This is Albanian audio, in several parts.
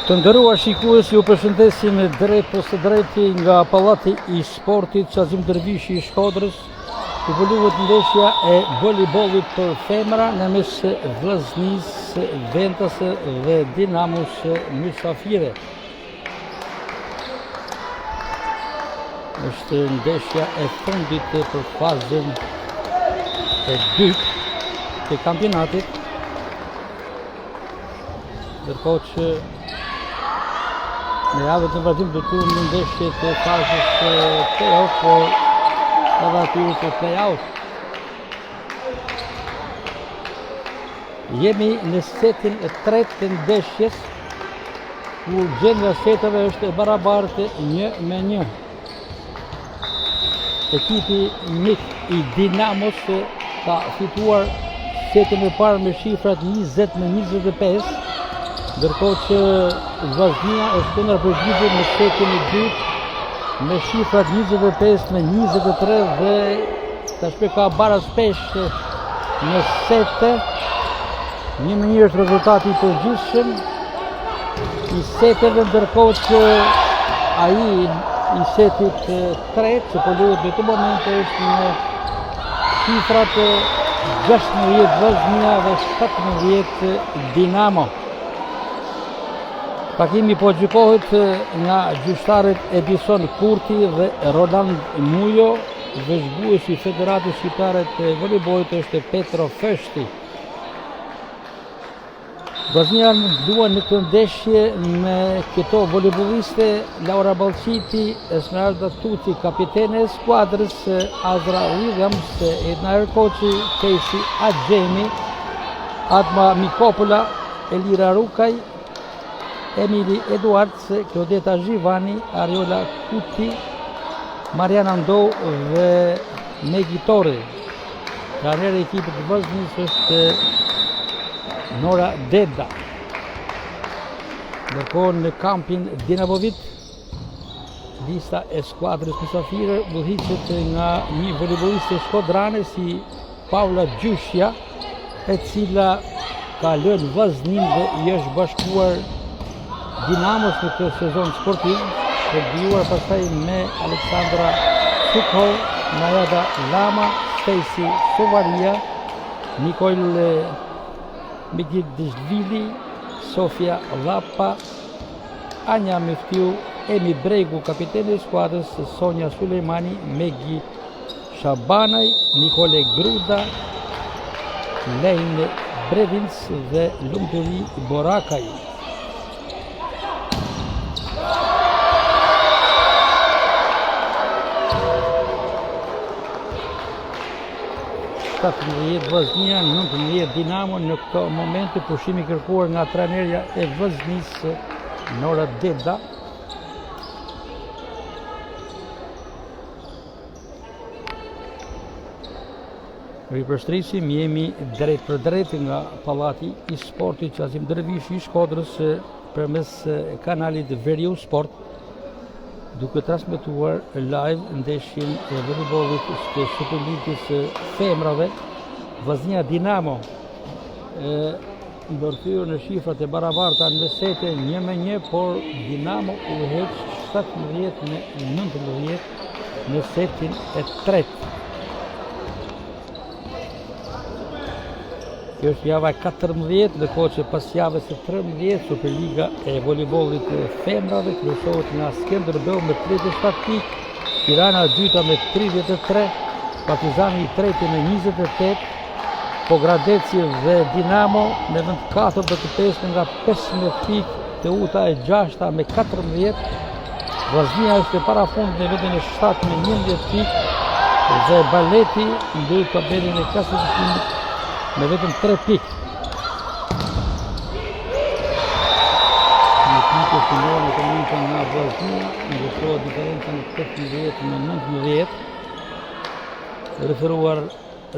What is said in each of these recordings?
Të nderuar shikues, ju përshëndesim drejt për së drejti nga Pallati i Sportit Qazim Dervishi i Shkodrës, ku pëlluhet ndeshja e voleybollit për femra në mes Vllaznisë Ventase dhe Dinamos Mysafire. Është ndeshja e fundit për fazën e dytë të kampionatit, ndërkohë që në javën e vazhdim do të kemë ndeshje të fazës play-off, por edhe aty të play-out. Jemi në setin e tretë të ndeshjes, ku gjendja setave është e barabartë 1-1. Ekipi mik i Dinamos ka fituar setin e parë me shifrat 20-25, ndërkohë që Vllaznia është kundërpërgjigje në setin e dytë me shifrat 25-23 dhe tashmë ka baraspesh në sete. 1-1 është rezultati i përgjithshëm i seteve, ndërkohë që ai i setit tretë që po luhet në këtë moment është në shifrat 16 Vllaznia dhe 17 Dinamo. Takimi po gjykohet nga gjyqtarët Edison Kurti dhe Roland Mujo, vëzhguesi i Federatës Shqiptare të Voleybollit është Petro Feshti. Vllaznia luan në këtë ndeshje me këto voleybolliste: Laura Ballçiti, Esmeralda Tuci, kapitene e skuadrës, Azra Williams, Edna Erkoçi, Casey Axhemi, Adma Mikopola, Elira Rukaj, Emily Edwards, Claudeta Zhivani, Ariola Kuti, Mariana Ndou dhe Megi Torre. Trajneri i ekipit të Vllaznisë është Nora Dedda. Ndërkohë në kampin Dinavovit, lista e skuadrës Mysafire udhëhiqet nga një voleybolliste shkodrane si Paula Gjyshja, e cila ka lënë Vllaznin dhe i është bashkuar Dinamos në këtë sezon sportiv, përbijuar pastaj me Aleksandra Sukhov, Najada Lama, Stacy Sovaria, Nikol Migidishvili, Sofia Lapa, Anja Meftiu, Emi Bregu, kapiteni i skuadrës, Sonja Sulejmani, Megi Shabanaj, Nikole Gruda, Lejnë Brevins dhe Lumturi Borakaj. 17 Vllaznia, 19 Dinamo. Në këto momente pushimi kërkuar nga trajnerja e Vllaznisë Nora Dedda. Ripërstrisim, jemi drejt për drejt nga Pallati i Sportit Qazim Dervishi i Shkodrës përmes kanalit Veriu Sport, duke transmetuar live ndeshjen e voleybollit të Superligës femrave. Vllaznia Dinamo ndërthyer në shifrat e barabarta në sete 1-1, por Dinamo udhëheq 17-19 në setin e tretë. Kjo është java 14, ndërkohë që pas javës së 13 Superliga e voleybollit femrave kryesohet nga Skënderbeu me 37 pikë, Tirana e dyta me 33, Partizani i treti me 28, Pogradeci dhe Dinamo me 4-5 nga 15 pikë, Teuta e gjashta me 14, Vllaznia është e parafundit në vendin e 7 me 11 pikë dhe Baleti mbyll tabelën e klasifikimit me vetëm 3 pikë. Në pikë fillon në momentin nga Vllaznia, ndërkohë diferenca në 18-19. Referuar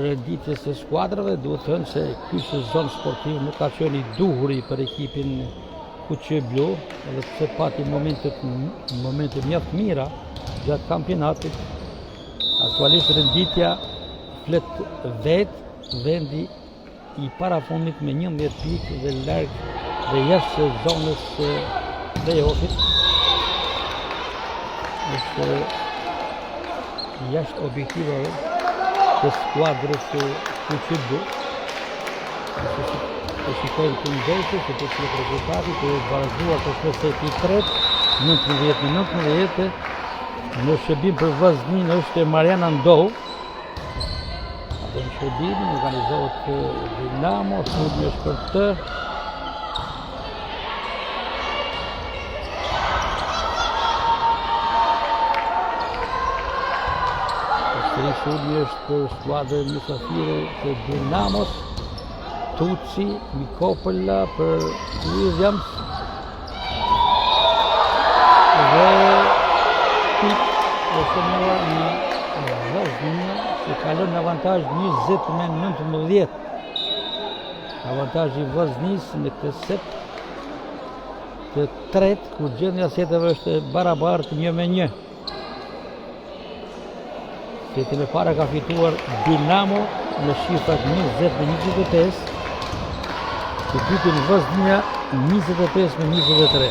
renditjes së skuadrave, duhet thënë se ky sezon sportiv nuk ka qenë i duhur për ekipin Kuqe Blu, edhe pse pati momente mjaft mira gjatë kampionatit. Aktualisht renditja flet vetë, vendi i parafundit me 11 pikë dhe larg dhe jashtë zonës play-offit. Është jashtë objektivave të skuadrës Fuqibë. Të shikojmë të ndeshje, se të cilët rezultati të vazhduar të shpeseti i tretë, 19-19, në shërbim për Vllaznin është Mariana Ndohu. Atë në shërbimin organizohet Dinamo, studi është për të. Studi është për skuadrën mysafire të Dinamos. Tuci, Mikopola për Williams dhe Pik është marrë në Vllaznia që kalon në avantazh 20-19. Avantazhi i Vllaznisë në këtë set të tretë, kur gjendja e seteve është barabartë 1-1. Setin e para ka fituar Dinamo në shifrat 20-25. Të dytin Vllaznia 25-23.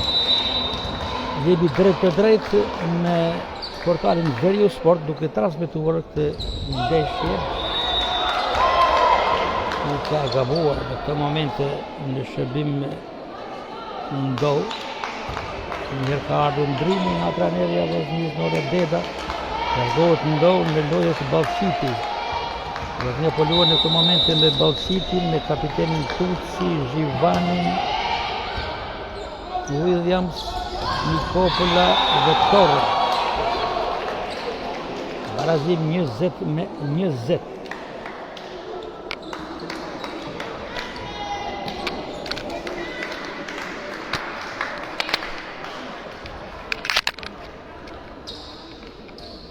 Jemi drejt për drejt në portalin Veriu Sport duke transmetuar këtë ndeshje. Nuk ka gabuar në këtë moment në shërbim Ndohu. Njërë ka ardhur ndrimi nga trajnerja Vllaznisë Nore Deda. Largohet Ndohu në lojë të Ballçiti. Vllaznia po luan në këtë moment me Ballçitin, me kapitenin Tuci, Zhivanin, Williams, Mikopola dhe Torre. Barazim 20-20.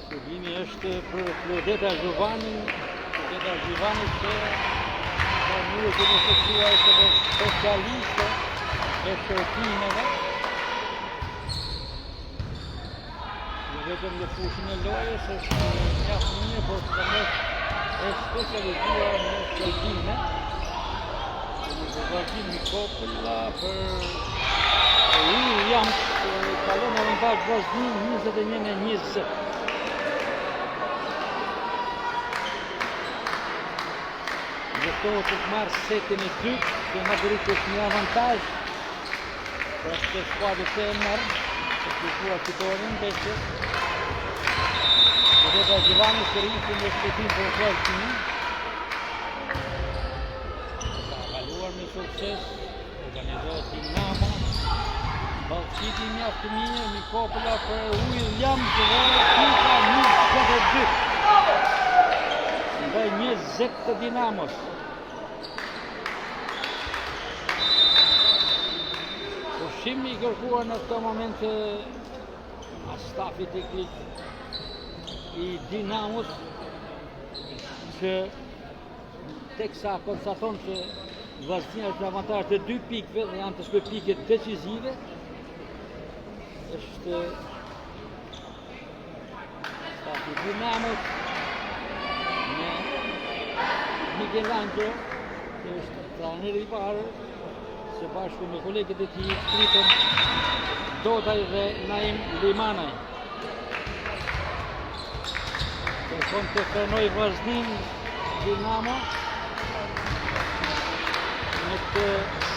Shërbimi është për Klodeta Zhivanin. Klodeta Zhivanin që ka njërë të nësësuar që dhe specialiste e shërtimeve. Vetëm në fushën e lojës është mjaft mirë, por së mos është specializuar në shërbime. Vllaznia Mikopola për Williams, kalon avantazh Vllaznia 21-20. Njëftohet të marrë setin e dytë, që në bërit është një avantazh për këtë skuadrë të e mërë, të fituar fitorin ndeshje. Klodeta Zhivani së rritin në shpëtim për Vllaznin. Ka kaluar me sukses, organizohet Dinamo. Ballçiti mjaft mirë, Mikopola për Williams dhe Pika 22. Ndaj 20 të Dinamos. Pushimi i kërkuar në këtë moment nga stafi teknik i Dinamos, që teksa konstaton që Vllaznia është në avantazh të 2 pikëve dhe janë të shpër pikët decisive, është stafi Dinamos me Michelangelo, që është trajneri i parë, së bashku me kolegët e tij Kriton Dodaj dhe Naim Limanaj. Kërkon të frenoj Vllaznin Dinamo në këtë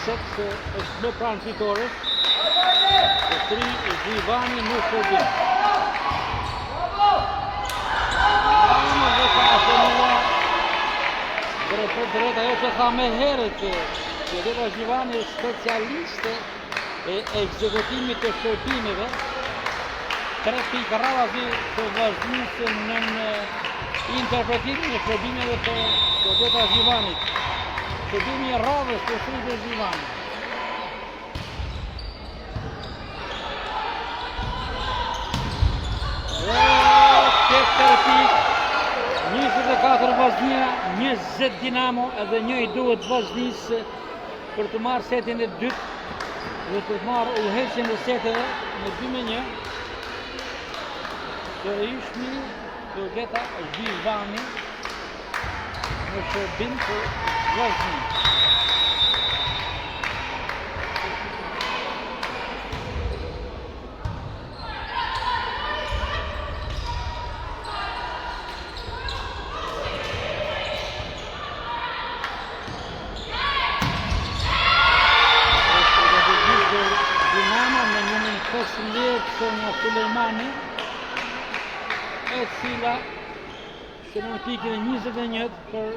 set që është më pranë fitores. Të tri Zhivani në shërbim. Dinamo dhe ka asënua drejt për drejt ajo që tha me herët që Klodeta Zhivani është specialiste e ekzekutimit të shërbimeve. 3 pikë radhazi të Vllaznisë në interpretimin e shërbimeve të Klodeta Zhivanit. Shërbimi i radhës të Klodeta Zhivanit. Dhe ketër pikë, 24 Vllaznia, 20 Dinamo, edhe një i duhet Vllaznisë për të marrë setin e dytë dhe për të marrë udhëheqjen e seteve në 2-1. Sërishmi Klodeta Zhivani në shërbim për Vllaznin. 15 nga Sulejmani, e cila shënon pikën e 21 për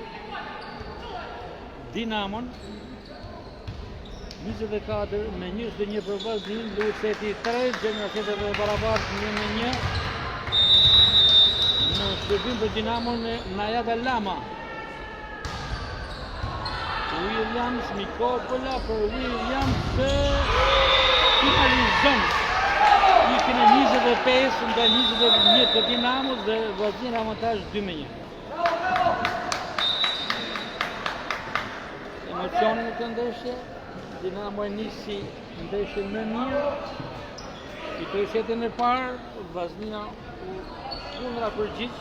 Dinamon, 24 me 21 për Vllaznin, luhet seti 3, gjeneratetet e barabartë 1-1. Në shërbim për Dinamon Najada Lama. Williams Mikopola për Williams finalizon pikën e 25 nga 21 të Dinamos dhe Vllaznia në avantazh 2-1. Emocione në këtë ndeshje, Dinamo e nisi ndeshjen më mirë, fitoi setin e parë, Vllaznia u kundërapërgjigj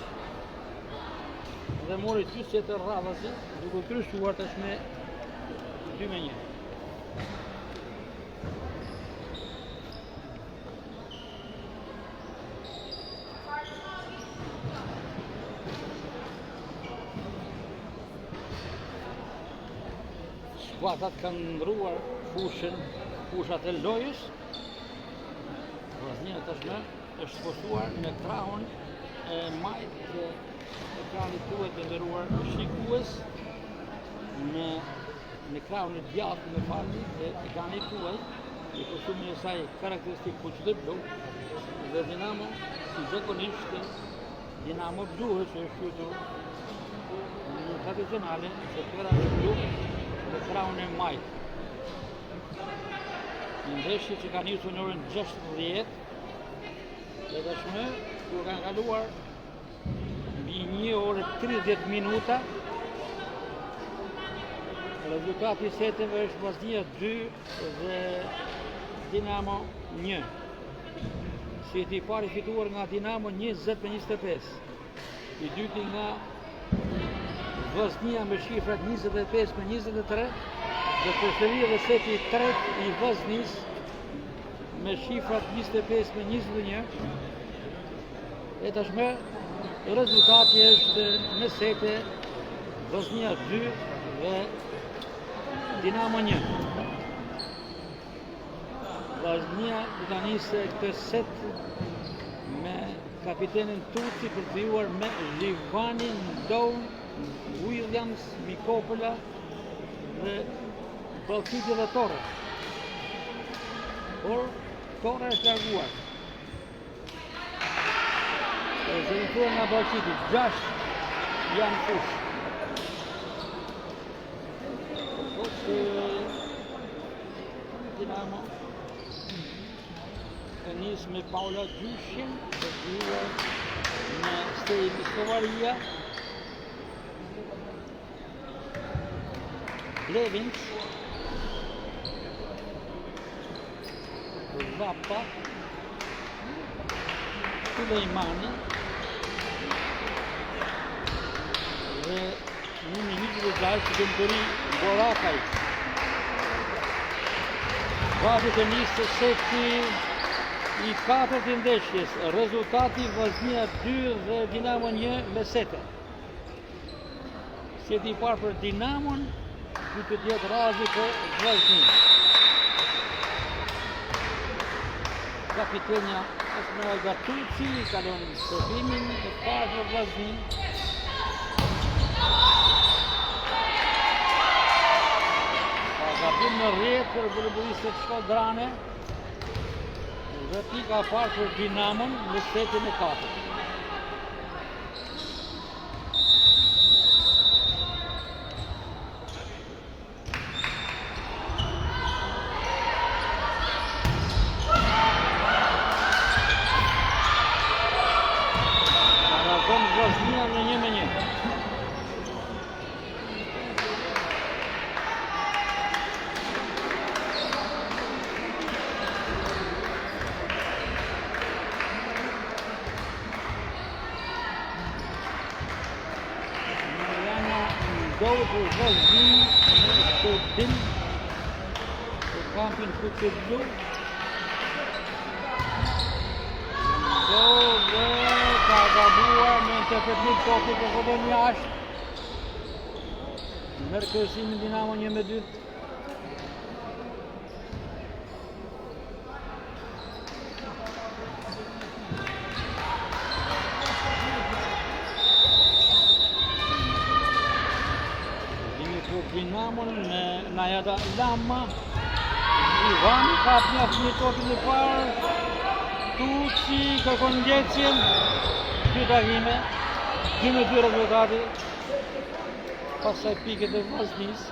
dhe mori 2 sete rradhasi, duke kryesuar tashmë 2-1. Skuadrat kanë ndruar fushat e lojës. Vllaznia tashmë është postuar me krahun e majt të ekranit tuaj të nderuar shikues, në krahun e djathtë me falni të ekranit tuaj, i kostumin e saj karakteristik kuq dhe blu, dhe Dinamo, si zakonisht, Dinamo duhet që është shqytur në tradicionale, se këra e blu me krahun e majt. Në ndeshje që ka nisur në orën 16, dhe tashmë, kur kanë kaluar mbi 1 orë 30 minuta, rezultati i seteve është Vllaznia 2 dhe Dinamo 1. Seti i parë fituar nga Dinamo 20-25. I dyti nga Vllaznia me shifrat 25-23 dhe përsëri dhe seti i tretë i Vllaznis me shifrat 25-21. E tashmë rezultati është me sete Vllaznia 2 dhe Dinamo 1. Vllaznia do ta nisë këtë set me kapitenin Tuci për të krijuar me Livani, Ndon, Williams, Mikopola dhe Ballkiti dhe Torre. Por Torre është larguar. Zëvendësuar nga Ballkiti, 6 janë fush. Dinamo e nisë me Paula Gjyshin, të krijuar me Steli Skovaria, Blevins, Zappa, Sulejmani dhe në minutë dhe 6 që këmë të ri Borakaj. Vati të nisë seti i 4 të ndeshjes, rezultati Vllaznia 2 dhe Dinamo 1 me sete. Seti i parë për Dinamon, du të tjetë razi për Vllaznia. Kapitenja Esmeralda Tuci, kalon shërbimin e parë për Vllaznin. Gabim në rjetë për burburisët Shkodrane dhe pika parë për Dinamon në setin e 4. Parazon Vllaznia në 1-1. Gol për Vllaznin në shërbim për kampin kuqe blu. Gol dhe ka gabuar me interpretim topit të kodon jashtë. Merë kërësimin Dinamo 1-2. me Najada Lama. Ivan ka mjaft një topin e parë. Tuci kërkon ngjecjen. Dy takime. 2-2 rezultati. Pastaj pikët e Vllaznisë.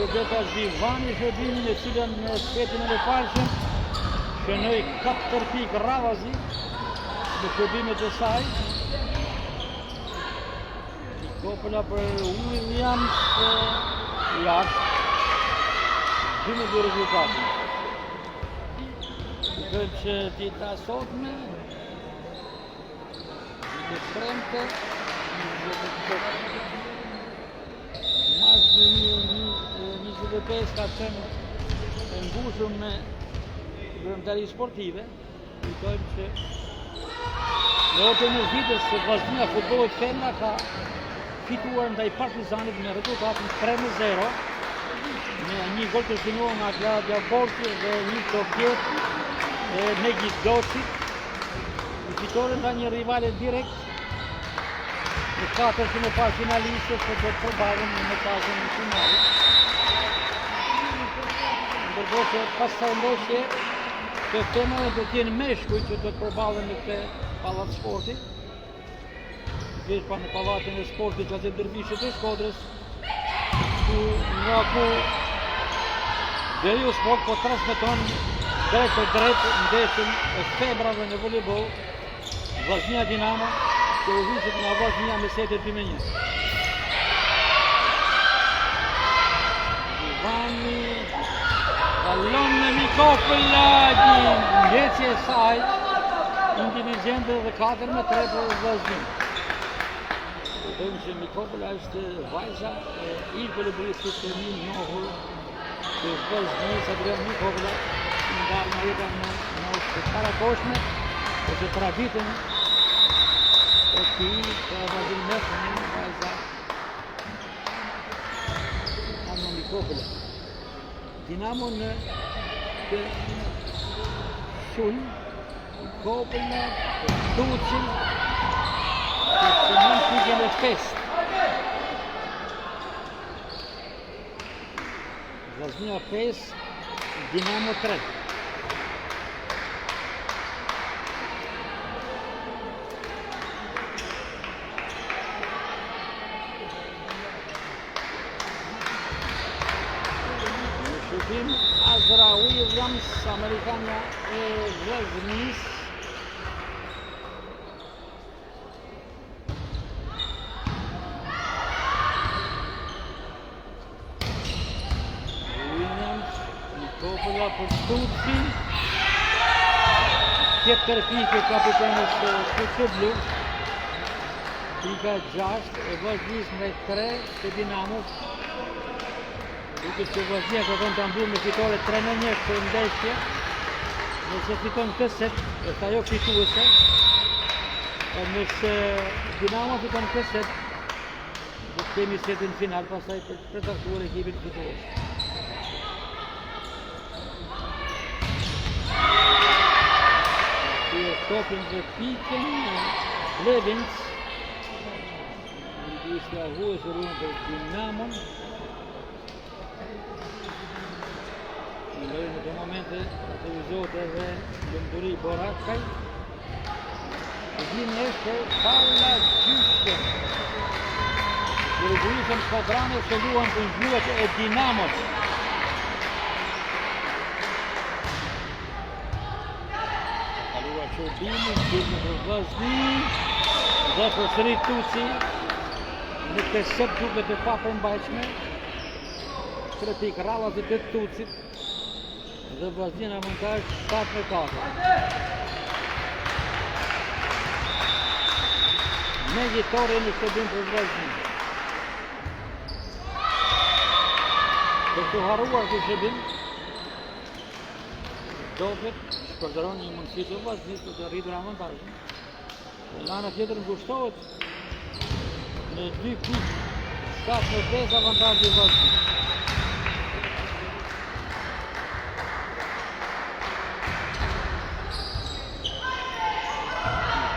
Gjeta Zhivani shërbimin e cilën në setin e parshëm shënoi 4 pikë Ravazi në shërbimet e saj. Kopola për Williams jashtë 2-2 rezultati. Këtë që dita sotme të tremte Mars 2025 ka qenë e mbushur me vërëmtari sportive. Kujtojmë që në otën e vitës Vllaznia Futbollit Femna ka fituar ndaj Partizanit me rezultatin 3-0 me një gol të shënuar nga Gladia Borti dhe një topjet e Megit Docit. Fitore nga një rivale direkt në 4-ën e parë finalistët që do të përballën në fazën e finalit. Ndërkohë që pas kësaj ndeshje të femrat do të jenë meshkuj që do të përballen në këtë pallat sporti. Në pallatin e sportit Xhaxhi Dervishit të Shkodrës, nga ku Veriu Sport po transmeton drejt për drejt ndeshjen e febrave në volejboll Vllaznia Dinamo, që u visit nga Vllaznia me sete 2-1. Ivani ballon me Mikopël, ngjecje e saj inteligjente dhe 4-3 për Vllaznin. Kujtojmë që Mikopël është vajza e ish volejbolistit të njohur të Vllaznisë, Adrian Mikopël, nga jeta në moshë të parakoshme, ose traditën e tij ka vazhdim me një vajza Anna Mikopël. Dinamo në të sul, Mikopël, Tucin, të cëmën pikën e 5. Vllaznia 5, Dinamo 3. Azra Williams, Amerikana e Vllaznisë. Williams, Mikopël për Tuci. Tjetër pikë kapitenës Kuçëblu. Pika 6 e Vllaznisë me 3 të Dinamos. Duke që Vllaznia kërkon të mbyllë me fitore 3-1 për ndeshje. Nëse fiton këtë set, është ajo fituese. Nëse Dinamo fiton këtë set, do të kemi setin final, pastaj për të përcaktuar ekipin fitues. Kjo topin dhe pikën Levins. Ishte avues rrugën për Dinamon. Në të momente televizohet edhe Lënduri Borakaj. Din është palla gjyshke. Dërgurisën Kodrane që luan të zhjuet e Dinamos. Kalua Qobini, Qirmë për Vllazni, dhe përsëri Tuci, në të set duke të papërmbajtshme. 3 pikë Rallazit e Tucit. Dhe Vllaznia në avantage 7-4. Me gjitore në shërbim për Vllaznin. Për të harruar këtë shërbim, dohet shpërdoron një mundësi të Vllaznisë për të rritur avantajin. Në ana tjetër ngushtohet në 2 pikë 7-5 avantazhi i Vllaznis.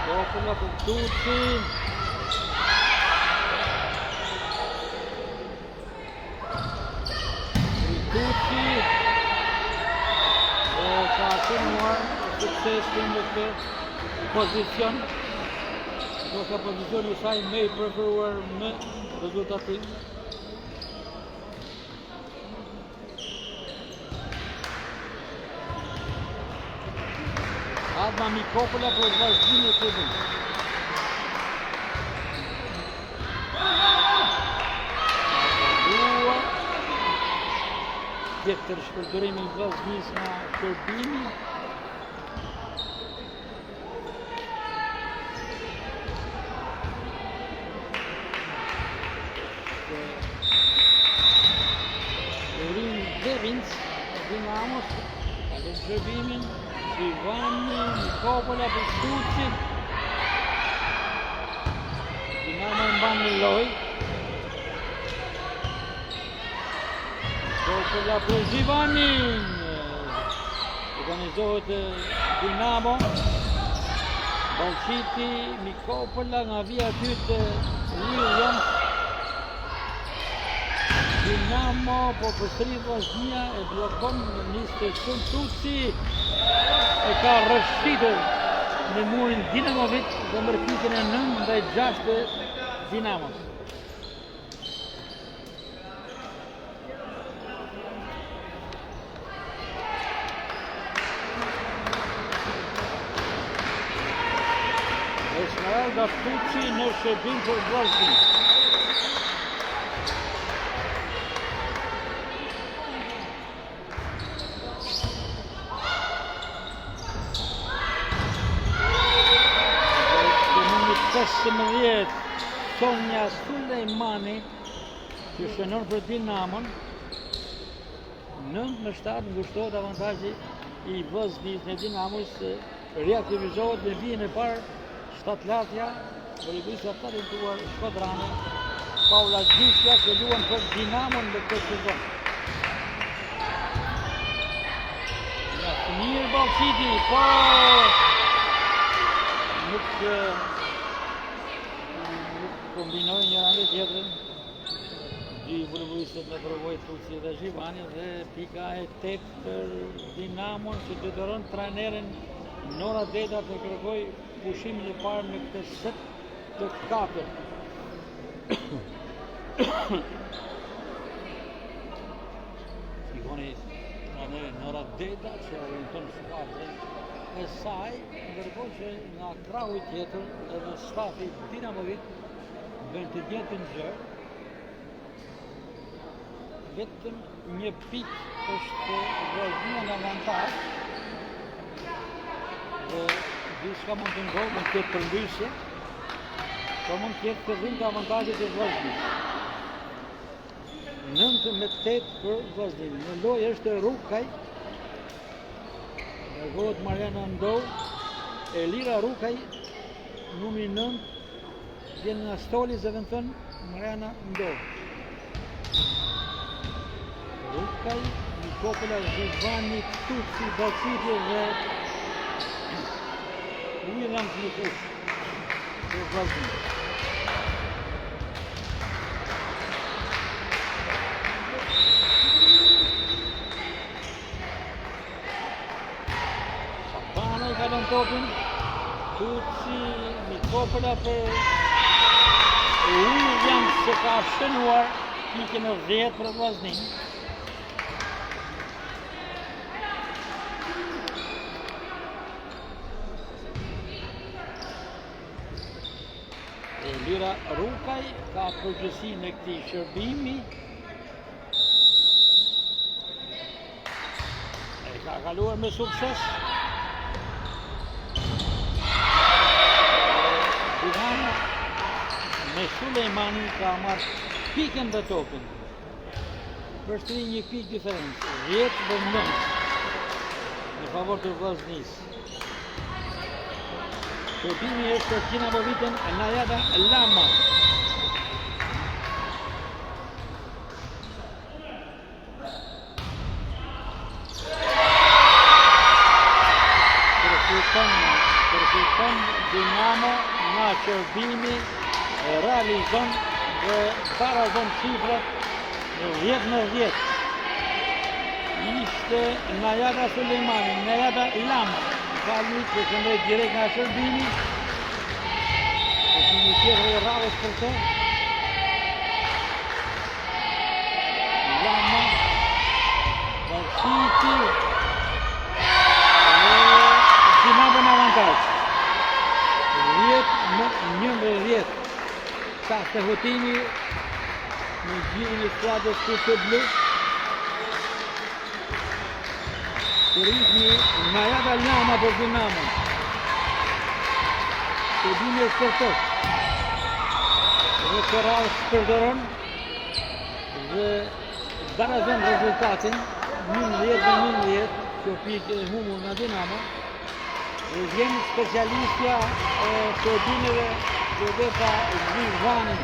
Nikopola për Tucin. Tuci ka shënuar suksesin në këtë pozicion. Do ka pozicioni i saj më i preferuar në rezultativ. Adma Nikopola për vazhdimin e klubit. Tjetër shpërdorim i Vllaznis nga Shërbimi. Erin Devins, Dinamos, kalon Shërbimin, Shivani, Nikopola për Tucin. Dinamo mban në lojë. Nikopola për Zhivanin. Organizohet Dinamo. Balqiti, Nikopola nga vija dytë Williams. Dinamo po përsëri Vllaznia e bllokon në Nishtën Tuci. E ka rrështitur në murin Dinamovit dhe mërpikën e 9-6 të Dinamos. Esmeralda Tuci në shërbim për Vllaznin. Sonja Sulejmani që shënon për Dinamon. 9-7 ngushtohet avantazhi i Vllaznis në Dinamos, reaktivizohet në vijën e parë shtatlatja, voleybolistja talentuar shkodrane Paula Gjysja që luan për Dinamon në këtë sezon. Mirë Balqiti, po nuk kombinojnë njëra me tjetrën. Dy voleybolistët me provoj Tuci dhe Zhivani dhe pika e 8 për Dinamon që detyron trajnerin Nora Deda të kërkoj pushimin e parë në këtë set të katërt. Shikoni trajnerin Nora Deda që orienton skuadrën e saj, ndërkohë që nga krahu tjetër edhe stafi Dinamovit bën të njëjtën gjë. Vetëm një pikë është Vllaznia në avantazh. Dhe diçka mund të ndodhë, mund të ketë përmbysje, po mund të ketë fillim të avantazhit të Vllaznis. 9-8 për Vllaznin. Në lojë është Rukaj, dërgohet Mariana Ndou, Elira Rukaj, numri 9, vjen nga Stoli Zëvendën Mariana Ndou. Rukaj, Nikopola, Zhivani, Tuci, Balqiti dhe Williams në fushë për Vllaznin. Sabana i kalon topin, Tuci, Nikopola për Williams që ka shënuar pikën e 10 për Vllaznin. Elira Rukaj ka përgjësinë e këtij shërbimi. E ka kaluar me sukses. Dinamo me Sulejmani ka marrë pikën dhe topin. Përsëri një pikë diferencë, 10-9 në favor të Vllaznis. Shërbimi është Dinamoviten Najada Lama. thënë, Dinamo nga shërbimi realizon dhe barazon shifrat 10-10. Ishte Najada Sulejmani, Najada Lama, falni që këndoj direkt nga shërbimi. Është një tjetër e radhës për të. Lama, Bashiti, Dinamo në avantaj. 10-11. Sa të hotimi në gjirin e skuadrës Kurçe Blu. Të ritmi Najada Lama për Dinamo. Të dime shpërtot. Dhe të radhë shpërdoron dhe barazon rezultatin 11-11 që pikë e humur nga Dinamo. Dhe vjen specialistja e shërbimeve Roberta Zhivani,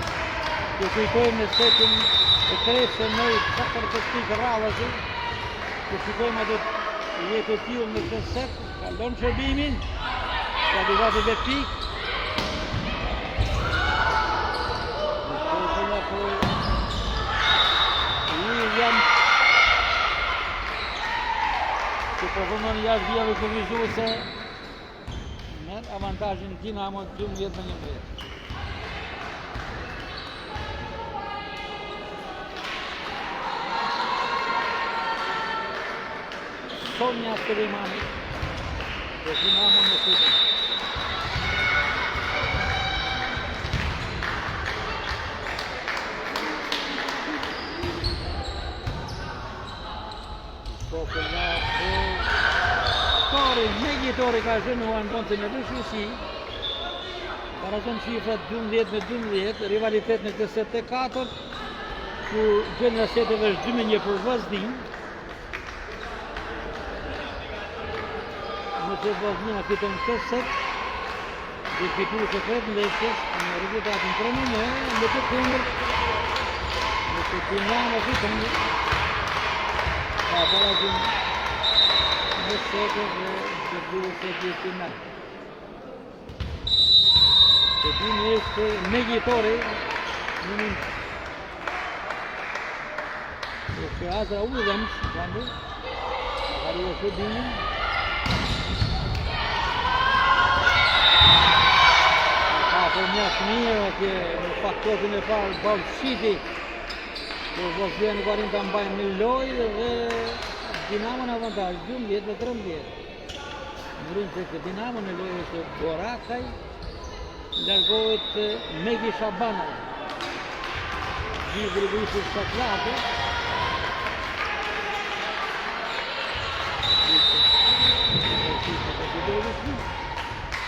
që kujtojmë në setin e krejtë në 4 radhës, që shikojmë atë jetë të tillë në këtë set, kalon shërbimin, kandidatit dhe pikë. William, që përfundon jashtë vijave kufizuese, me avantajin Dinamo 12-11. Sonja Sulejmani, dhe Dinamo në futbol. Megjitori ka zhënuar në kontin e Rëshusi, barazon shifrat 12-12, rivalitet në këtë set e 4, ku gjendja e seteve është 2-1 për Vllaznin. Nëse Vllaznia fiton këtë set, dhe fituese kretë Lecces në rezultatin 3-1, në të kundërt, nëse Dinamo fiton ka barazon në sete dhe të duhet të final. Të dini është megjitori në mund. Është Azra Williams, gjandi, ka rrua shërbimin. Ka për mjaftë mirë atje në faktorin e parë Bashiti, që Vllaznia nuk arrin ta mbajnë në lojë dhe Dinamo në avantaj 12-13. Mërën që këtë Dinamo në lojë të Borakaj, largohet Megi Shabanov. Gjithë rëgjishtë Shaklate.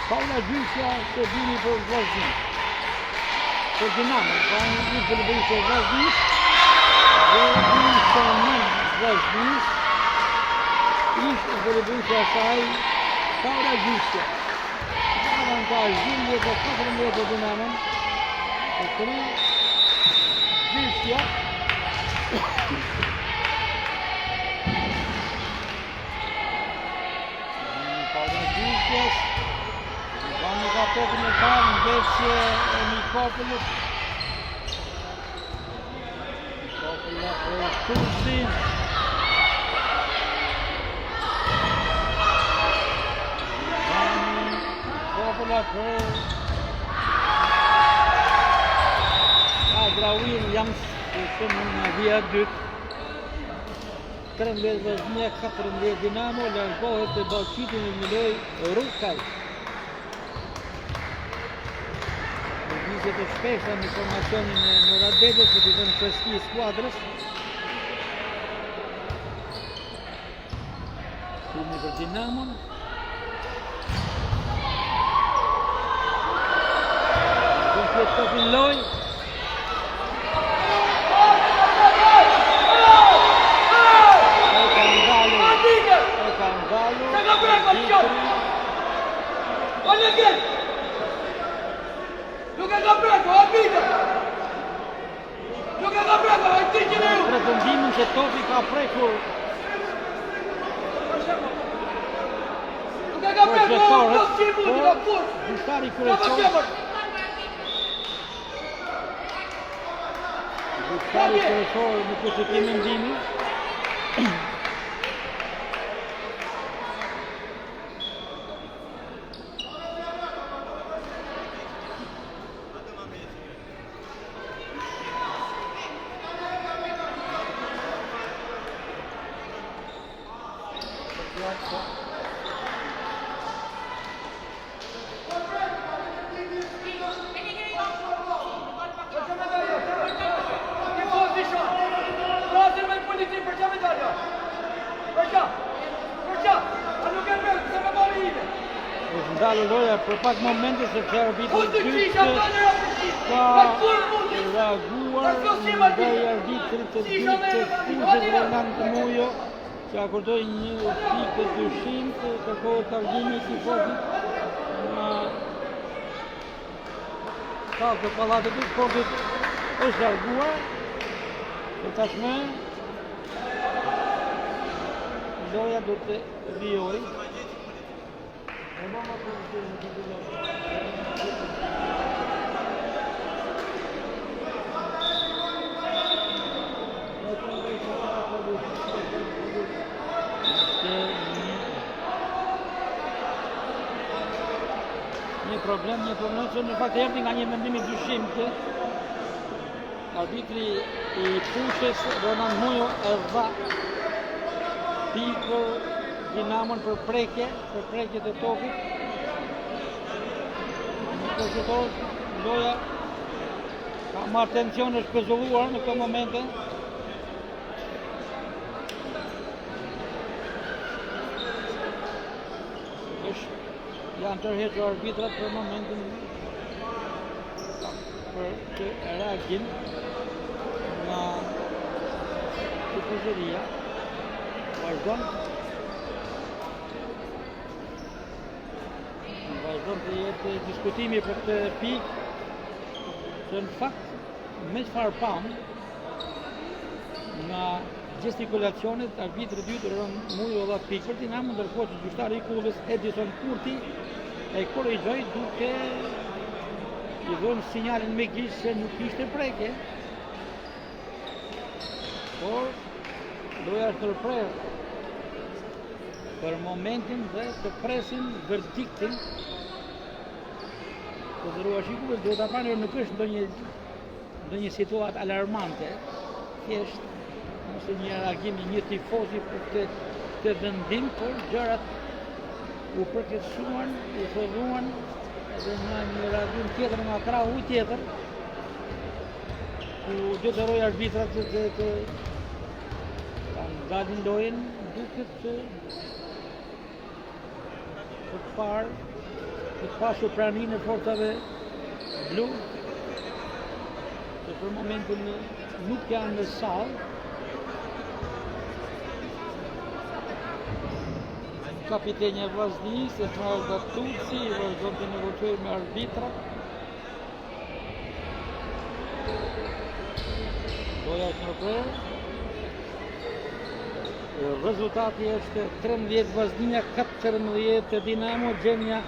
Paula Gjysja të bini për Vllaznin. Për Dinamo, ka një rëgjishtë Vllaznis, dhe rëgjishtë në Vllaznis, ishtë vëllëbujtë asaj Paula Gjysja. Avantaj 12-14 të Dinamo. E këri Gjysja. Paula Gjysjes. Vani ka tokën e parë në vecje e Nikopollit. Nikopolla për Tursin. Për Azra Williams, që shumë në vija 2. 13 Vllaznia, 14 Dinamo, largohet të Bashiti në lojë Rukaj. Në vizet e shpesha në formacionin e Noradedet, që të dënë freski skuadrës. Shumë për Dinamon. Stofin loj. E ka ndalu. Pretendimin që topi ka prekur përgjëtorët. Gjyhtari kryesor në këtë të mendimi. Ndalë loja për pak momente sepse arbitri dytë ka reaguar ndaj arbitrit të dytë të Fuzës Roland Mujo, që akordoi një pikë dyshim të kërkohet largimi i tifozit në stad të pallatit të sportit. Është larguar dhe tashmë loja do të vijojë. Një problem që në fakt erdhi nga një mendim i dyshimtë. Arbitri i fushës Roland Mujo e dha pikë Dinamon për prekje të topit. Në pozitor, loja ka marrë tension, është pezulluar në këto momente. Janë tërhequr arbitrat për momentin për të reagim nga tifozëria. Vazhdon të jetë diskutimi për këtë pikë, që në fakt me çfarë pam nga gestikulacionet, arbitri dytë Roland Mujo dha pikë për Dinamo, ndërkohë që gjyhtari i Kullës Edison Kurti e korrigjoi duke i dhënë sinjalin me gishtë se nuk ishte prekje. Por loja është ndërprerë për momentin dhe të presin verdiktin. Të ndëruar shikues, duhet ta pani nuk është ndonjë situatë alarmante, thjesht ose një reagim i një tifozi për këtë vendim, por gjërat u përkeqësuan, u tholluan edhe në një reagim tjetër nga krahu i tjetër, ku detyroi arbitrat të ndalin lojën, duket të pasur praninë e forcave blu, që për momentin nuk janë në sallë. Kapitenja e vllaznisë, Esmeralda Tuci, vazhdon të negociojë me arbitrat. Loja është në prerë. Rezultati është 13 Vllaznia, 14 Dinamo. Gjendja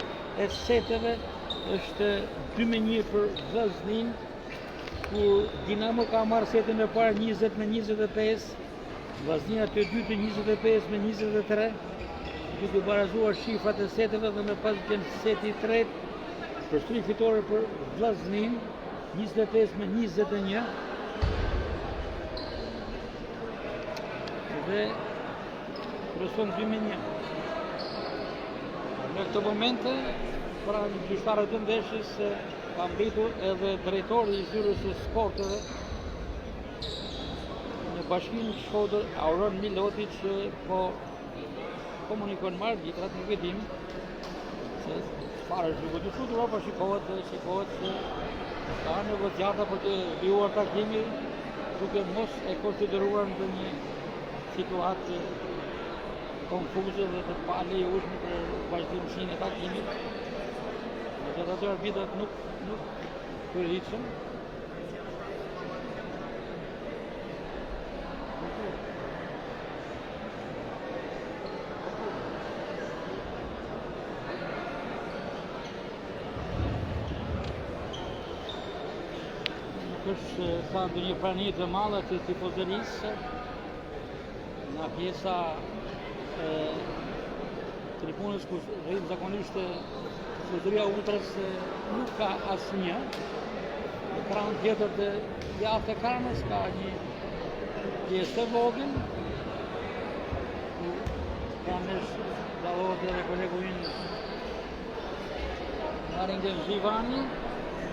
e seteve është 2-1 për Vllaznin, ku Dinamo ka marrë setin e parë 20-25, Vllaznia të dytë 25 me 23, duke barazuar shifrat e seteve dhe me pas qenë seti i tretë për shtrim fitore për Vllaznin 25 me 21 dhe kryeson 2-1. Në këtë momente, pra në gjyqtarët të ndeshjes ka mbetur edhe drejtori i zyrës së sporteve në bashkinë Shkodër, Auron Miloti, që po komunikon me arbitrat, nuk e dim se çfarë është duke diskutuar, por shikohet se ka negociata për të vijuar takimi, duke mos e konsideruar ndonjë situatë konfuze dhe të palejueshme për vazhdimsinë e takimit. Megjithatë, arbitrat nuk përhiqen. është ka ndonjë prani të madhe të tifozërisë nga pjesa e tribunës ku rrim zakonisht tifozëria ultras nuk ka asnjë. Në krahun tjetër të jashtë të Karmës ka një pjesë të vogël ku kanë dallohet edhe kolegu ynë Maringe Zhivani,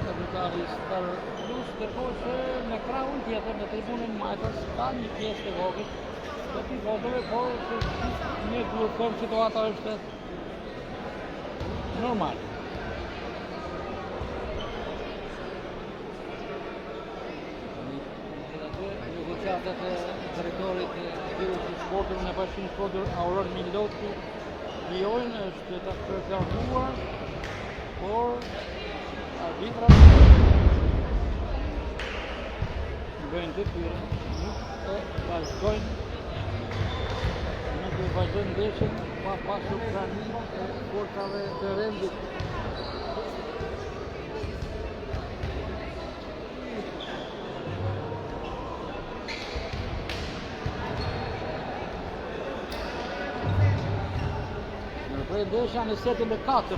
kapitali Star Plus, ndërkohë që në krahun tjetër, në tribunën majtas, ka një pjesë të vogël të tifozëve, por një duhet thënë situata është normal. Negociatat e drejtorit të Byrës së Sportit në Bashkinë Shkodër Auror Miloti vijojnë është të përklarduar, por arbitrat bëjnë detyrën, nuk e vazhdojnë ndeshjen pa pasur pranimin e forcave të rendit. Ndeshja në setin e 4,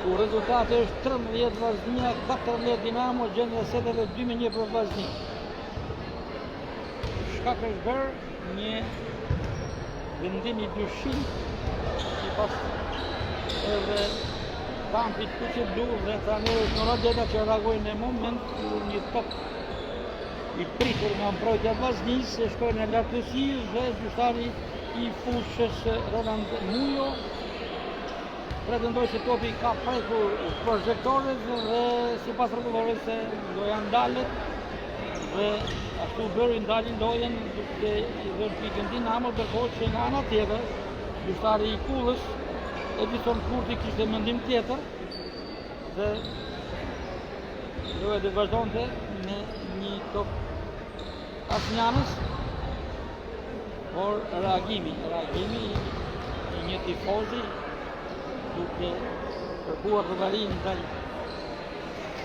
ku rezultati është 13 Vllaznia, 14 Dinamo, gjendja e seteve 2-1 për Vllaznin. Shkak është bërë një vendim i dyshim sipas edhe kampit kuqe blu dhe trajnerit Noradeta që reagojnë në moment kur një top i pritur nga mbrojtja Vllaznisë se shkojnë në lartësi dhe gjyqtari i fushës Roland Mujo pretendoi se topi ka prekur projektorët dhe sipas rregullave se loja ndalet dhe ashtu bëri ndalin lojën duke i dhënë pikën Dinamo, ndërkohë që nga ana tjetër gjyqtari i Kullës Edison Kurti kishte mendim tjetër dhe loja do vazhdonte me një top Asnjanës, por reagimi i një tifozi duke kërkuar llogarinë ndaj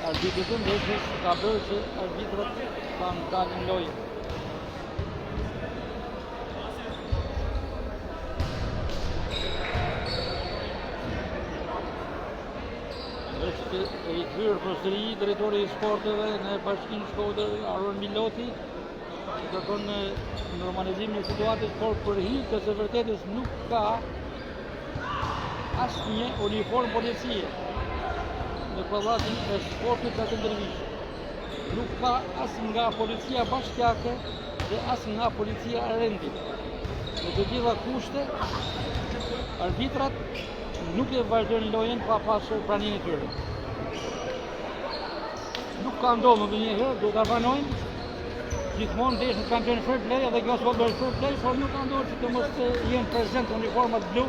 arbitrit të ndeshjes ka bërë që arbitrat kanë dalë lojë. Është i kthyer përsëri drejtori i sporteve në Bashkinë Shkodër Auror Miloti, që kërkon normalizimin e situatës, por për hir të së vërtetës nuk ka asnjë uniform policie në pallatin e sportit të Ndërvishit. Nuk ka as nga policia bashkiake dhe as nga policia e rendit. Në të gjitha kushte, arbitrat nuk e vazhdojnë lojën pa pasur pranimin e tyre. Nuk ka ndodhur ndonjëherë, do ta pranojnë. Gjithmonë ndeshën kanë qenë fair play dhe kjo s'po bëhet fair play, por nuk ka ndodhur që të mos jenë prezent uniformat blu.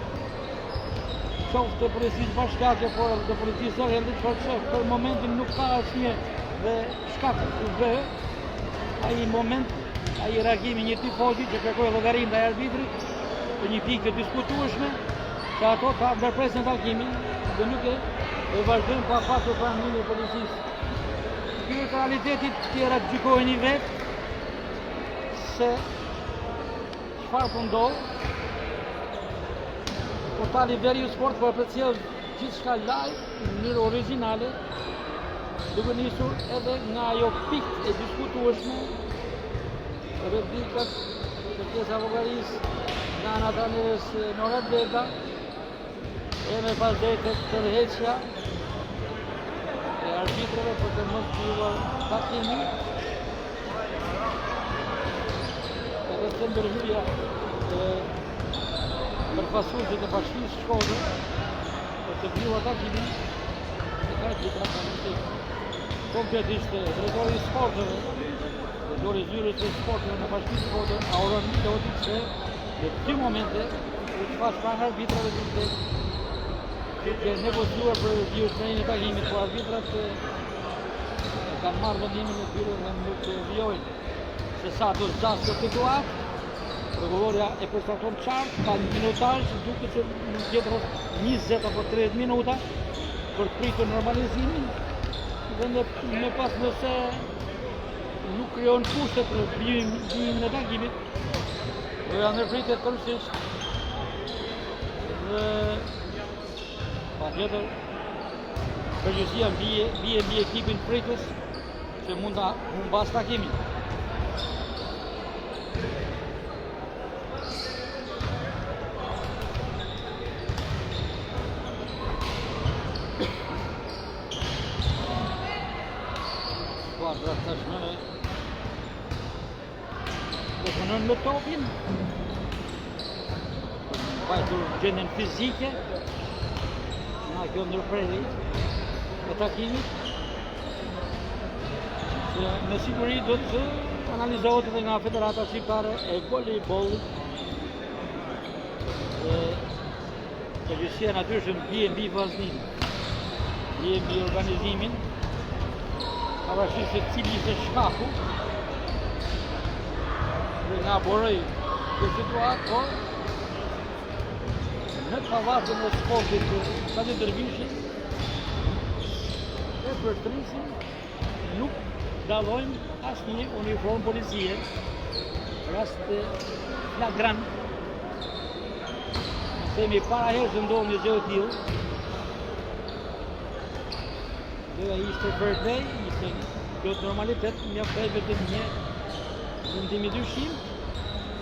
Qoftë të policisë bashkake, por të policisë së rendit, por që për momentin nuk ka asnjë dhe shkak të bëhe ai reagimi një tifozi që kërkoi llogari ndaj arbitrit për një pikë të diskutueshme, që ato ka ndërpresën takimin dhe nuk e vazhdojnë pa pasur pranimin e policisë. Ky është realiteti, të tjerat gjykojnë i vetë se çfarë po ndodh. Portali Veriu Sport përcjell gjithçka live në mënyrë origjinale, duke nisur edhe nga ajo pikë e diskutueshme, replikat të pjesa llogarisë nga ana trajnerës Noradeta, e me pas drejtë tërheqja e arbitrave për të mos kryuar takimin, edhe të ndërhyrja përfaqësuesit e Bashkisë Shkodër për të kryuar takimin e ka arbitra konkretisht drejtori i sporteve, drejtori i zyrës së sporteve në Bashkinë Shkodër Auror Miloti, se në dy momente u shfaq pranë arbitrave duke negociuar për vjeshtrërinë e takimit, por arbitrat kanë marrë vendimin e tyre dhe nuk vijojnë. Se sa do zgjasë këtë situatë, rregulloria e përcakton qartë, ka një minutazh, duket se nuk gjetë 20 apo 30 minuta për të pritur normalizimin, dhe në pas nëse nuk krijon kushte për bimin e takimit. Do ja ndërpritet tërësisht. Dhe patjetër përgjegjësia bie mbi ekipin pritës që mund ta humbas takimin. Skuadra tashmë do punon me topin. Vajtur gjendjen fizike nga kjo ndërprerje e takimit që me siguri do të analizohet edhe nga Federata Shqiptare e Volejbollit. Përgjegjësia natyrisht bie mbi vllaznin, bie mbi organizimin, pavarësisht se cili ishte shkaku dhe nga boroi kjo situatë, por në pavarësinë e sportit sa të dërvishin e përtrisin nuk dallojnë asnjë uniformë policie, rast flagrant. Themi para herë që ndodh një gjë e tillë, dhe ishte vërtet, ishte plot normalitet, mjafton vetëm një vendimi dyshim,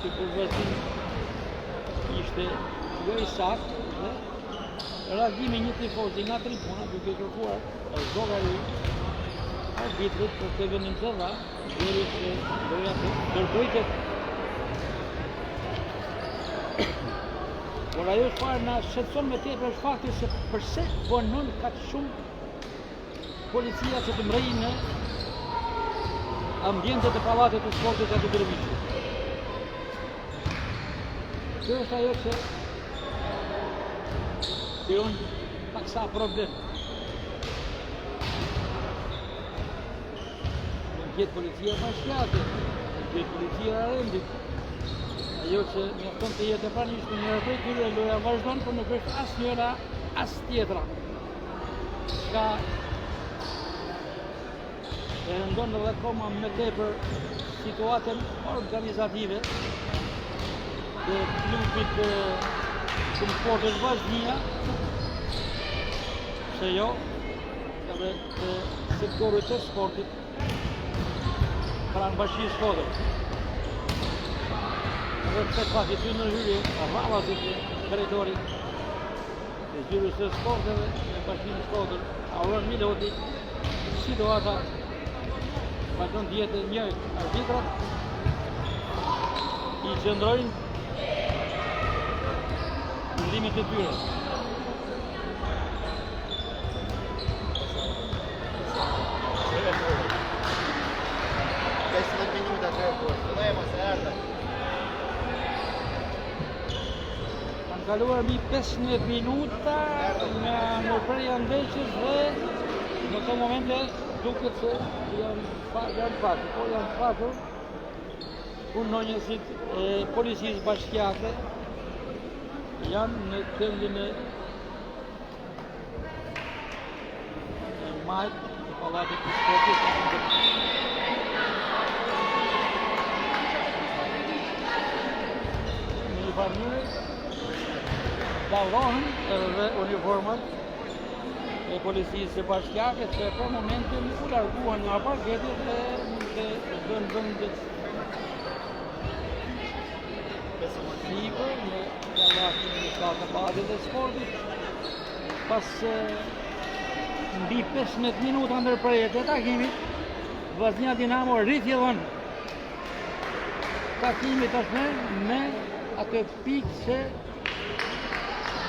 që për vazhdim ishte jo i saktë dhe reagimi një tifozi nga tribuna duke kërkuar llogari arbitrit për të vendin të dha, deri që doja të ndërpritet. Por ajo çfarë na shqetëson më tepër është fakti se pse vonon kaq shumë policia që të mrejë në ambientet e pallatit të sportit aty Dervishi. Kjo është ajo që krijon paksa problem. Gjetë policia bashkiake, gjetë policia e rendit. Ajo që mjafton të jetë e pranishme njëra prej tyre loja vazhdon, por nuk është as njëra as tjetra. Ka e rëndon edhe koma më tepër situatën organizative të klubit të sportit Vllaznia, se jo edhe të sektorit të sportit pranë Bashkisë Shkodër. Dhe pse pak i ty në hyrje rravasit e drejtorit të zyrës së sporteve në Bashkinë Shkodër, Auror Miloti, situata vazhdon të jetë një arbitrat i qëndrojnë në limit e tyre. Kanë kaluar mbi 15 minuta nga ndërprerja e ndeshjes dhe në këto momente duket se janë fatur, por janë fatur punonjësit e policisë bashkiake janë në këndin e majtë të pallatit të sportit. Në një farë mënyrë dallohen edhe uniformat e policisë së bashkiake që për momentin u larguan nga parketi dhe mund të bënë vendet sipër në pallatin e pallatit të sportit. Pas mbi 15 minuta ndërprerje të takimit, Vllaznia Dinamo rifillon takimin tashmë me atë pikë që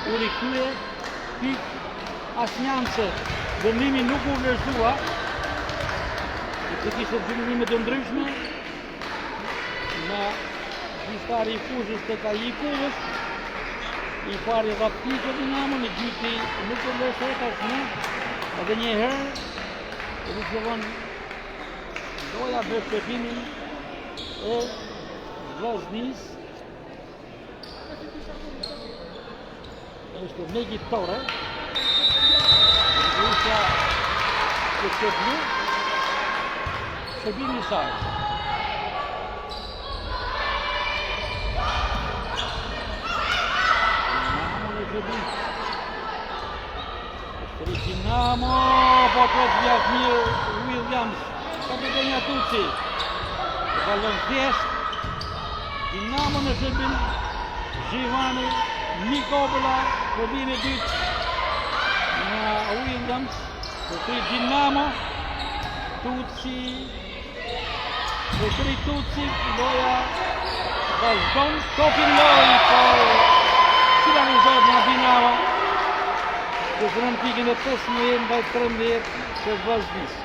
u riktye pikë asnjëse dënimi nuk u vlerësua, që kishte dënime të ndryshme nga gjyqtari i fushës tek ai i Kullës, i pari rrapikë Dinamo, në gjyti nuk u vlerësoi tashmë, edhe një herë rifillon doja bështepimin e Vllaznisë. Është legjitore. Rusja që të blu, shërbimi i saj. Dinamo në shërbim. Dinamo, po të vjak mirë Williams, kapitenia Tuci. Ballon thjesht. Dinamo në shërbim. Gjivani, Nikola, shërbimi i dytë nga Williams. Përkri Dinamo, Tuci, përkri Tuci, loja vazhdon, topin loj, por finalizohet nga Dinamo. Dëshëron pikën e 15 ndaj 13 të Vllaznisë.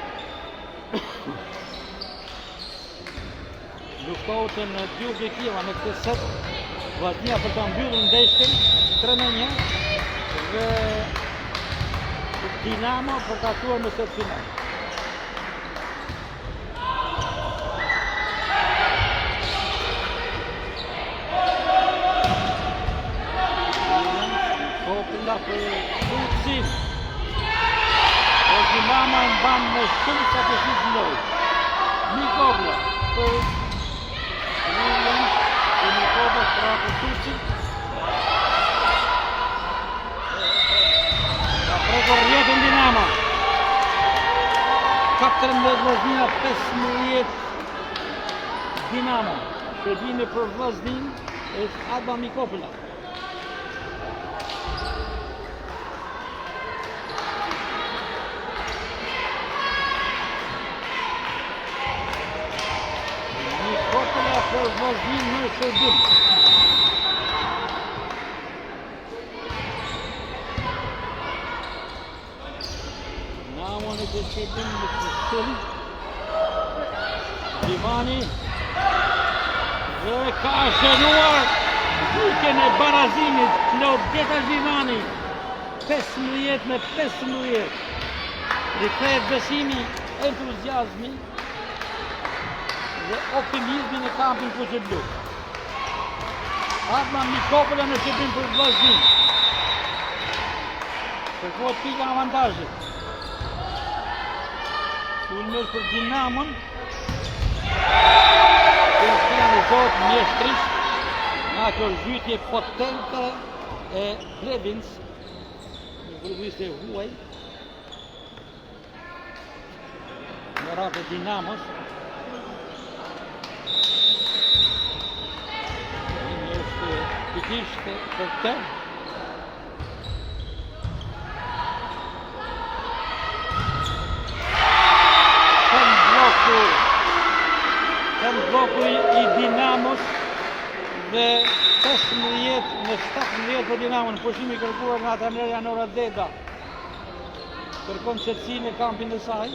Luftohet në dy objektiva në këtë set. Vllaznia për ta mbyllur ndeshjen 3-1 dhe Dinamo për ta thyer në set final. Kopla për Tuci. Dinamo e mban me shumë satisfaksion loj. Nikola për Williams, Nikola për Tuci. Prekur rjetën Dinamo. 14 Vllaznia, 15 Dinamo. Shërbimi për Vllazninë është Alba Mikopola. Mikopola për Vllazninë në shërbim. Në të shërbim në të shëllë. Gjivani dhe ka shënuar duken e barazimit Lodeta Gjivani 15-15. Rikthehet besimi, entuziazmi dhe optimizmi në kampin fuqëblu. Alba Mikopola në shërbim për Vllazninë. Kërkohet pika avantazhit. Ulmer për Dinamon. Kjo finalizohet mjeshtrisht nga kjo zhytje potente e Blevins, një futbollist e huaj, në radhë e Dinamos. Një është pikisht për të. Bloku i Dinamos dhe 15-17 për Dinamon. Pushimi kërkuar nga trajnerja Nora Deda. Kërkon qetësi në kampin e saj,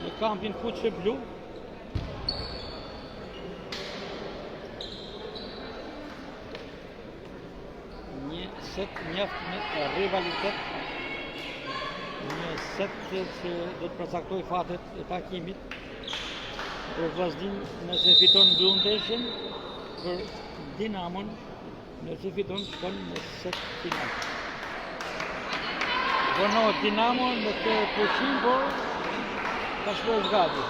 në kampin fuqëblu. Një set mjaft me rivalitet. Një set që do të përcaktoj fatet e takimit. Për Vllazninë nëse fiton mbyll ndeshjen, për Dinamon nëse fiton shkon në set final. Vonohet Dinamo në të pushim, por ka shkuar gati.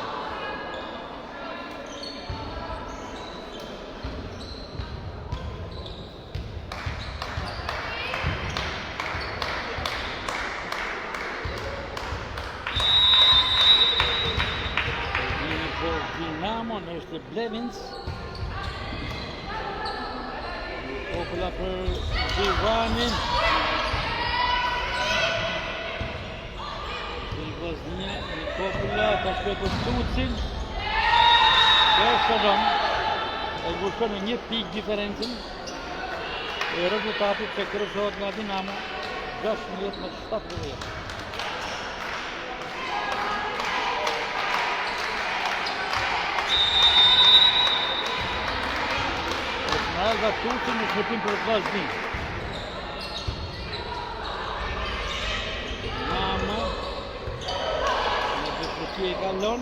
Dinamo është Blevins. Kopla për Givanin. Vllaznia, Kopla ka shkuar për Tucin. Kjo shkon. E bushon në 1 pikë diferencën. E rezultatit që kryqëzohet nga Dinamo 16-17. Nga Tuci në shërbim për Vllazninë. Dinamo në përqie i kalon.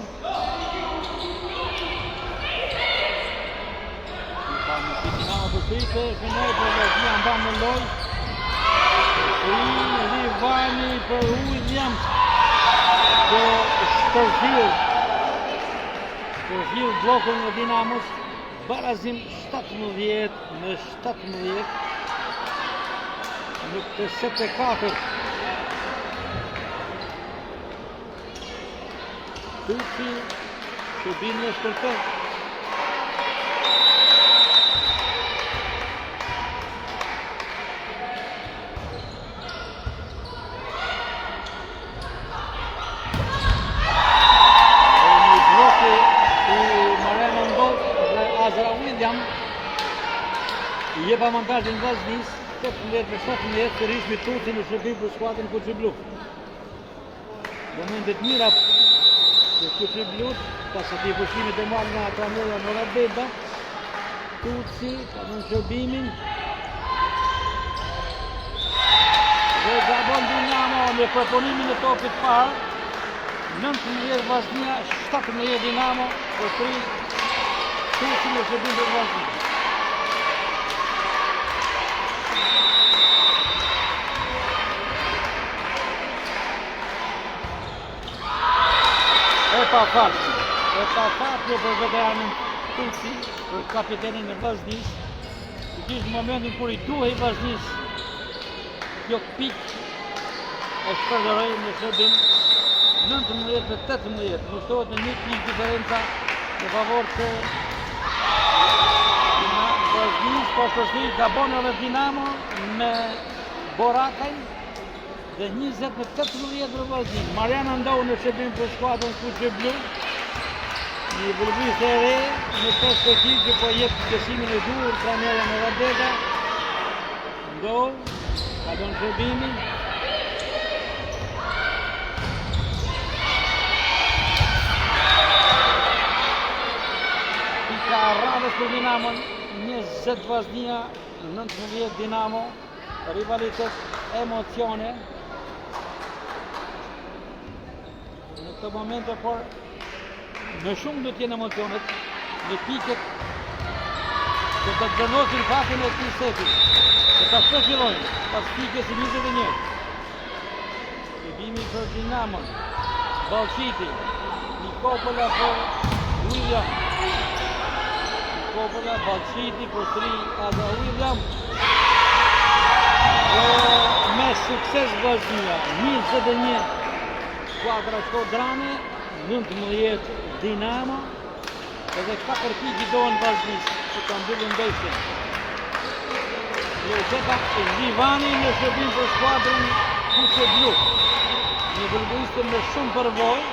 Dinamo për frite, shënoj për Vllaznia mban në loj. Livani për Williams që shtërzir Përfil blokun e Dinamos, barazim 17-17 në të 74. Tuci, Shërbimi është për të. Jep avantazhin vllaznis 18-17 për ishmi Tuci në shërbim për skuadrën Kuçiblu. Momentet mira për Kuçiblut, pas atij pushimit të marrë nga trajnerja Morabeda. Tuci ka në shërbimin. Dhe gabon Dinamo me proponimin e topit parë. 19 Vllaznia, 17 Dinamo për Tuci në shërbim për Vllaznia. E pa fat për veteranin Tuci, për kapitenin e Vllaznis. I kishtë momentin kur i duhej Vllaznis kjo pik e shpërderoj në shërbim 19-18, mushtohet në 1 pik diferenca në favor të Vllaznis, po përsëri gabon edhe Dinamo me Borakaj dhe 20-18 për Vllaznin. Mariana ndohu në shërbim për skuadrën Kuçiblu, një vullis e re në perspektivë që po jep besimin e duhur trajnerja Morabeda. Ndohu, ka dhënë shërbimin. Pika radhës për Dinamon, 20 Vllaznia, 19 Dinamo, rivalitet, emocione. Në këtë momente, por në shumë do t'jenë emocionet, në piket që të dënosin fatin e këtij seti, që ta shpe fillojnë, pas pikes i 21. Shërbimi për Dinamon, Ballçiti, Nikopola për William, Nikopola, Ballçiti për 3 Ada William, me sukses Vllaznia, 21 skuadra Shkodrane, 19 Dinamo, edhe 4 piki dohen Vllaznis që të mbyllin ndeshjen. Lezeta e Zhivani në shërbim për skuadrën Kuçiblu, një futbolliste me shumë përvojë,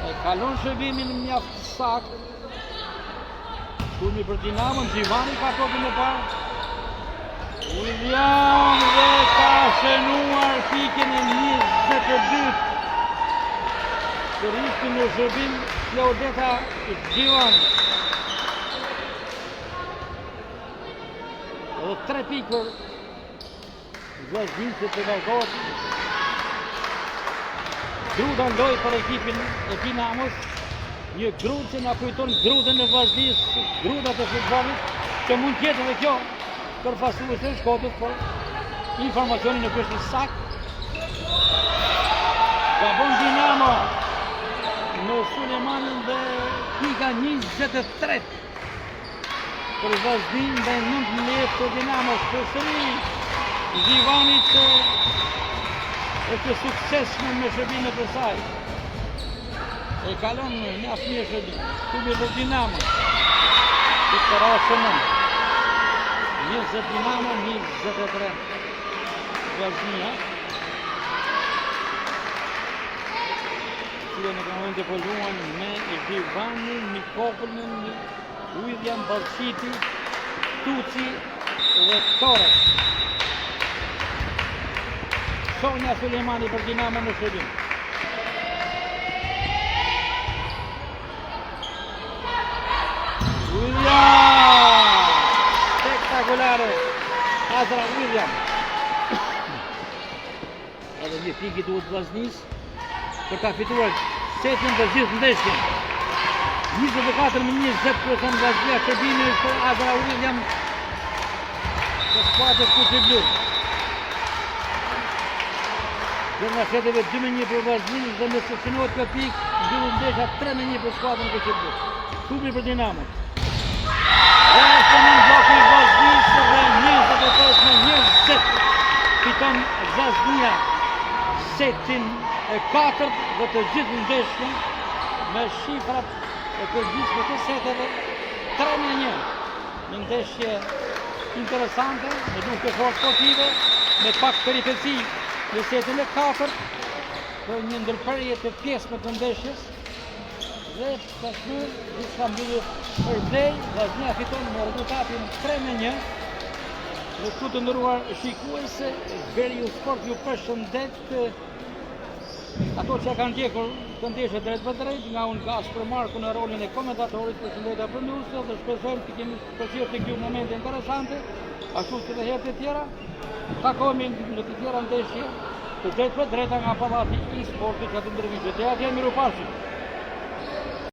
e kalon shërbimin mjaft sakt. Shkurmi për Dinamo, Zhivani ka topin e parë. William dhe ka shënuar pikin e 22. Sërishi në shërbim Claudeta Zhivani. Edhe 3 pikë për Vllaznin që të vazhdohet. Gruda loj për ekipin e Dinamos, një grudë që nga kujton grudën e Vllaznis, grudat e futbollit, që mund tjetë dhe kjo përfaqësuese e Shkotës, por informacioni nuk është sakt. Gabon Dinamo në Sulejmanin dhe pika 23 për Vllaznin dhe 19 për Dinamo. Përsëri Zhivani që është suksesshme me shërbimet e saj. E kalon mjaft mirë shërbim. Klubi për Dinamo. Që të rashënon. 20 Dinamo, 23 Vllaznia. Cilë në momente po luan me Zhivani, Nikopolin, William, Ballçiti, Tuci dhe Torres. Sonja Sulejmani për Dinamo në shërbim. William! Spektakolare! Azra William. Edhe një piki duhet Vllaznis për ta fituar setin dhe gjithë ndeshjen. 24-20 për Vllaznia, shërbimi për Azra William të skuadrës Kuçiblu. Dhe nga sheteve 2-1 për Vazhdinë dhe me sëqenohet kjo pikë, mbyllën ndeshja 3-1 për skuadrën e Koqebut. Shumë për Dinamo. Dhe është në bloku i Vazhdinës dhe 25-20 fiton Vazhdia setin e 4 dhe të gjithë ndeshjen me shifrat e përgjithshme të seteve 3-1. Një ndeshje interesante, me duke fort sportive, me pak peripeci në setin e 4 për një ndërprerje të pjesme të ndeshjes dhe tashmë diçka mbyllur për blej, Vazhdia fiton me rezultatin 3-1. Në këtu të nderuar shikuese, Veriu Sport ju përshëndet ato që kanë ndjekur të ndeshje drejt për drejt, nga unë Gaspar Marku në rolin e komentatorit, përshëndetja për nusë dhe shpresojmë të kemi përcjellë të kjo momente interesante, ashtu si dhe herë të tjera. Takohemi në të tjera ndeshje të drejt për drejta nga pallati i sportit që të ndërvishë. Të ja miru pashë.